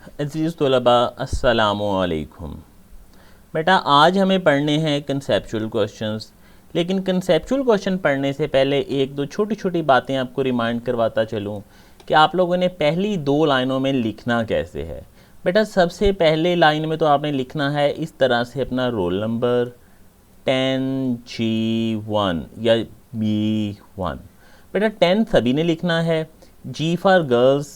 अज़ीज़ तलबा अस्सलामुअलैकुम। बेटा आज हमें पढ़ने हैं कंसेप्चुअल क्वेश्चंस, लेकिन कंसेप्चुअल क्वेश्चन पढ़ने से पहले एक दो छोटी छोटी बातें आपको रिमाइंड करवाता चलूँ कि आप लोगों ने पहली दो लाइनों में लिखना कैसे है। बेटा सबसे पहले लाइन में तो आपने लिखना है इस तरह से अपना रोल नंबर 10G1 या B1। बेटा 10 सभी ने लिखना है, G for girls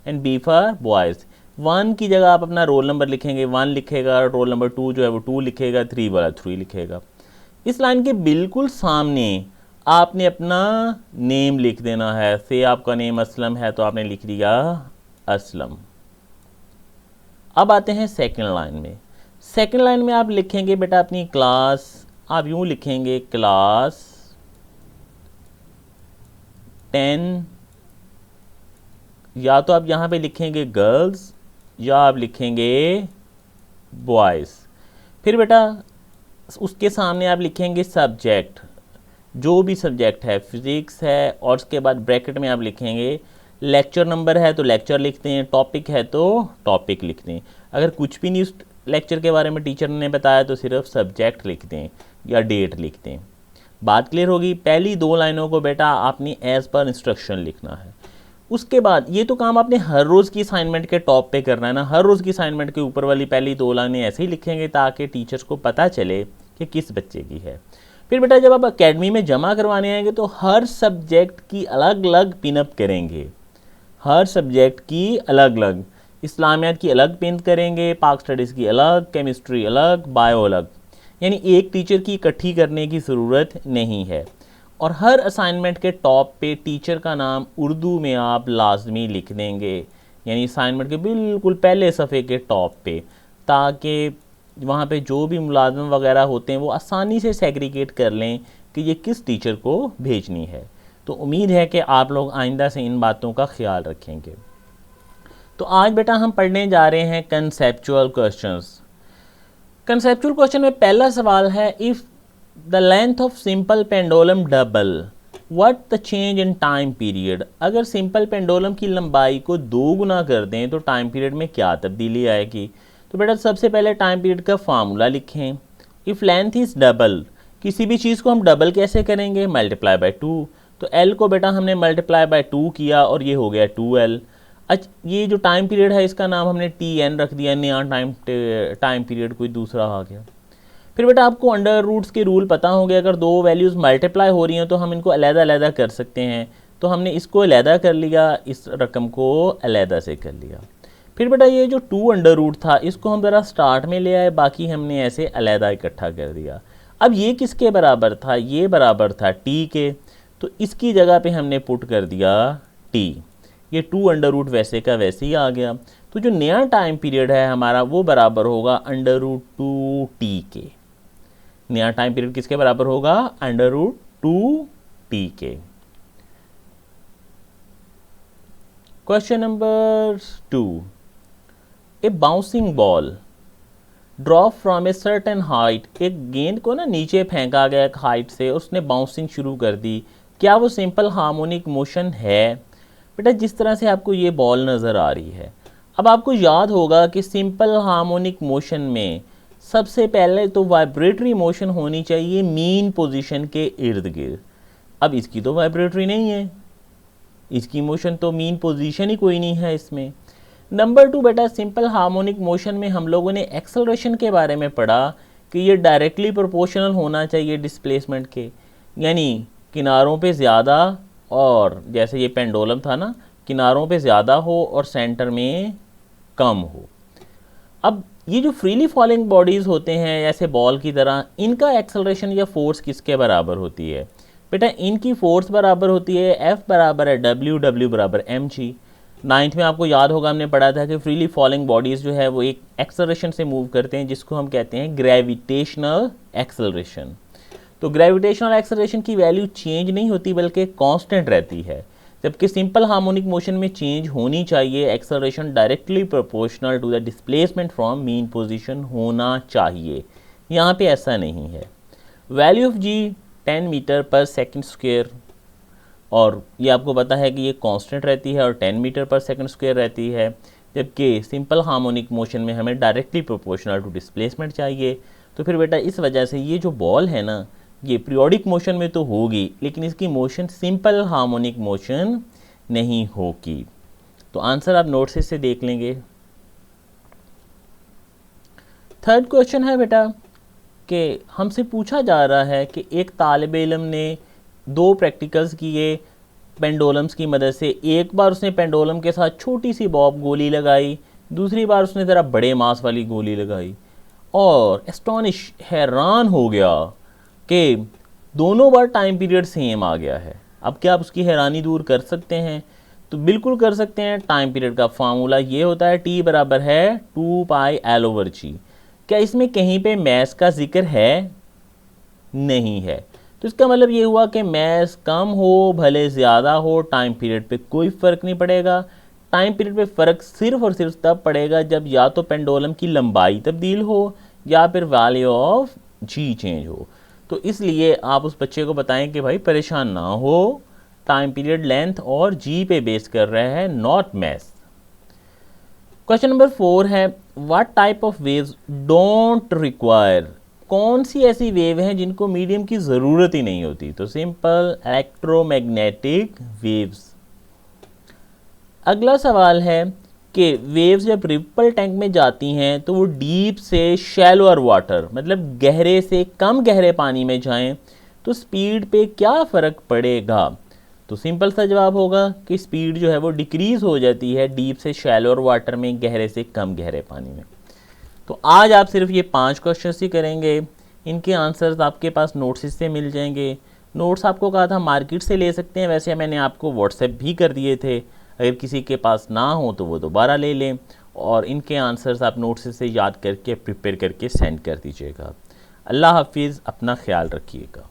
and B for boys. 1 की जगह आप अपना रोल नंबर लिखेंगे, 1 लिखेगा, रोल नंबर 2 जो है वो 2 लिखेगा, 3 वाला 3 लिखेगा। इस लाइन के बिल्कुल सामने आपने अपना नेम लिख देना है। से आपका नेम असलम है तो आपने लिख दिया असलम। अब आते हैं सेकंड लाइन में। सेकंड लाइन में आप लिखेंगे बेटा अपनी क्लास, आप यूं लिखेंगे क्लास 10, या तो आप यहाँ पे लिखेंगे गर्ल्स या आप लिखेंगे बॉयज़। फिर बेटा उसके सामने आप लिखेंगे सब्जेक्ट, जो भी सब्जेक्ट है, फिज़िक्स है, और उसके बाद ब्रैकेट में आप लिखेंगे लेक्चर नंबर है तो लेक्चर लिखते हैं, टॉपिक है तो टॉपिक लिखते हैं। अगर कुछ भी नहीं उस लेक्चर के बारे में टीचर ने बताया तो सिर्फ सब्जेक्ट लिखते हैं या डेट लिखते हैं। बात क्लियर होगी। पहली दो लाइनों को बेटा आपने एज़ पर इंस्ट्रक्शन लिखना है। उसके बाद ये तो काम आपने हर रोज़ की असाइनमेंट के टॉप पे करना है ना। हर रोज़ की असाइनमेंट के ऊपर वाली पहली दो लाइनें ऐसे ही लिखेंगे ताकि टीचर्स को पता चले कि किस बच्चे की है। फिर बेटा जब आप एकेडमी में जमा करवाने आएंगे तो हर सब्जेक्ट की अलग अलग पिनअप करेंगे, हर सब्जेक्ट की अलग अलग। इस्लामियात की अलग पिन करेंगे, पाक स्टडीज़ की अलग, केमिस्ट्री अलग, बायो अलग। यानी एक टीचर की इकट्ठी करने की ज़रूरत नहीं है। और हर असाइनमेंट के टॉप पे टीचर का नाम उर्दू में आप लाजमी लिख देंगे, यानी असाइनमेंट के बिल्कुल पहले सफ़े के टॉप पे, ताकि वहाँ पे जो भी मुलाज़िम वगैरह होते हैं वो आसानी से सेग्रीगेट कर लें कि ये किस टीचर को भेजनी है। तो उम्मीद है कि आप लोग आइंदा से इन बातों का ख्याल रखेंगे। तो आज बेटा हम पढ़ने जा रहे हैं कंसेप्चुअल क्वेश्चंस। कंसेप्चुअल क्वेश्चन में पहला सवाल है, if the length of simple pendulum double what the change in time period. अगर सिंपल पेंडुलम की लंबाई को 2 गुना कर दें तो टाइम पीरियड में क्या तब्दीली आएगी। तो बेटा सबसे पहले टाइम पीरियड का फार्मूला लिखें। इफ़ लेंथ इज़ डबल, किसी भी चीज़ को हम डबल कैसे करेंगे, मल्टीप्लाई बाय 2। तो एल को बेटा हमने मल्टीप्लाई बाय 2 किया और ये हो गया 2L। अच्छा ये जो टाइम पीरियड है इसका नाम हमने TN रख दिया, नया टाइम पीरियड कोई दूसरा आ गया। फिर बेटा आपको अंडर रूट्स के रूल पता होंगे, अगर दो वैल्यूज़ मल्टीप्लाई हो रही हैं तो हम इनको अलग-अलग कर सकते हैं। तो हमने इसको अलग कर लिया, इस रकम को अलग से कर लिया। फिर बेटा ये जो 2 अंडर रूट था इसको हम ज़रा स्टार्ट में ले आए, बाकी हमने ऐसे अलग इकट्ठा कर दिया। अब ये किसके बराबर था, ये बराबर था T के, तो इसकी जगह पे हमने पुट कर दिया T। ये 2 अंडर रूट वैसे का वैसे ही आ गया। तो जो नया टाइम पीरियड है हमारा वो बराबर होगा अंडर रूट 2T के। नया टाइम पीरियड किसके बराबर होगा, अंडर रूट 2T के। Question number 2, A bouncing ball drop from a certain height. एक गेंद को ना नीचे फेंका गया एक हाइट से, उसने बाउंसिंग शुरू कर दी, क्या वो सिंपल हार्मोनिक मोशन है। बेटा जिस तरह से आपको ये बॉल नज़र आ रही है, अब आपको याद होगा कि सिंपल हार्मोनिक मोशन में सबसे पहले तो वाइब्रेटरी मोशन होनी चाहिए मीन पोजीशन के इर्द गिर्द। अब इसकी तो वाइब्रेटरी नहीं है, इसकी मोशन तो मीन पोजीशन ही कोई नहीं है इसमें। नंबर 2 बेटा सिंपल हार्मोनिक मोशन में हम लोगों ने एक्सेलरेशन के बारे में पढ़ा कि ये डायरेक्टली प्रोपोर्शनल होना चाहिए डिस्प्लेसमेंट के, यानी किनारों पे ज़्यादा, और जैसे ये पेंडुलम था ना, किनारों पे ज़्यादा हो और सेंटर में कम हो। अब ये जो फ्रीली फॉलिंग बॉडीज़ होते हैं जैसे बॉल की तरह, इनका एक्सेलरेशन या फोर्स किसके बराबर होती है। बेटा इनकी फोर्स बराबर होती है F बराबर है W, W बराबर mg। 9th में आपको याद होगा हमने पढ़ा था कि फ्रीली फॉलिंग बॉडीज़ जो है वो एक एक्सेलरेशन से मूव करते हैं जिसको हम कहते हैं ग्रेविटेशनल एक्सेलरेशन। तो ग्रेविटेशनल एक्सेलरेशन की वैल्यू चेंज नहीं होती बल्कि कांस्टेंट रहती है, जबकि सिंपल हार्मोनिक मोशन में चेंज होनी चाहिए, acceleration directly proportional to the displacement from mean position होना चाहिए। यहाँ पे ऐसा नहीं है। Value of G 10 metre per second square, और ये आपको पता है कि ये कांस्टेंट रहती है और 10 मीटर पर सेकंड स्क्वायर रहती है। जबकि सिंपल हार्मोनिक मोशन में हमें डायरेक्टली प्रोपोर्शनल टू डिस्प्लेसमेंट चाहिए। तो फिर बेटा इस वजह से ये जो बॉल है ना, ये पीरियोडिक मोशन में तो होगी, लेकिन इसकी मोशन सिंपल हार्मोनिक मोशन नहीं होगी। तो आंसर आप नोट से देख लेंगे। थर्ड क्वेश्चन है बेटा कि हमसे पूछा जा रहा है कि एक तालिब इल्म ने 2 प्रैक्टिकल्स किए पेंडोलम्स की मदद से। एक बार उसने पेंडोलम के साथ छोटी सी बॉब गोली लगाई, दूसरी बार उसने ज़रा बड़े मास वाली गोली लगाई, और एस्टॉनिश हैरान हो गया कि दोनों बार टाइम पीरियड सेम आ गया है। अब क्या आप उसकी हैरानी दूर कर सकते हैं? तो बिल्कुल कर सकते हैं। टाइम पीरियड का फार्मूला ये होता है, T बराबर है 2πL/g। क्या इसमें कहीं पे मैस का जिक्र है? नहीं है। तो इसका मतलब ये हुआ कि मैस कम हो भले ज़्यादा हो, टाइम पीरियड पे कोई फ़र्क नहीं पड़ेगा। टाइम पीरियड पे फ़र्क सिर्फ और सिर्फ तब पड़ेगा जब या तो पेंडुलम की लंबाई तब्दील हो या फिर वैल्यू ऑफ जी चेंज हो। तो इसलिए आप उस बच्चे को बताएं कि भाई परेशान ना हो, टाइम पीरियड लेंथ और जी पे बेस कर रहा है, नॉट मैस। क्वेश्चन नंबर 4 है, what type of waves don't require, कौन सी ऐसी वेव हैं जिनको मीडियम की ज़रूरत ही नहीं होती? तो सिंपल इलेक्ट्रोमैग्नेटिक वेव्स। अगला सवाल है कि वेव्स जब रिपल टैंक में जाती हैं तो वो डीप से शैलोअर वाटर, मतलब गहरे से कम गहरे पानी में जाएं तो स्पीड पे क्या फ़र्क पड़ेगा? तो सिंपल सा जवाब होगा कि स्पीड जो है वो डिक्रीज़ हो जाती है डीप से शैलोअर वाटर में, गहरे से कम गहरे पानी में। तो आज आप सिर्फ ये 5 क्वेश्चंस ही करेंगे, इनके आंसर्स आपके पास नोट्स से मिल जाएंगे। नोट्स आपको कहा था मार्केट से ले सकते हैं, वैसे मैंने आपको व्हाट्सएप भी कर दिए थे, अगर किसी के पास ना हो तो वो दोबारा ले लें, और इनके आंसर्स आप नोट्स से याद करके प्रिपेयर करके सेंड कर दीजिएगा। अल्लाह हाफिज़, अपना ख्याल रखिएगा।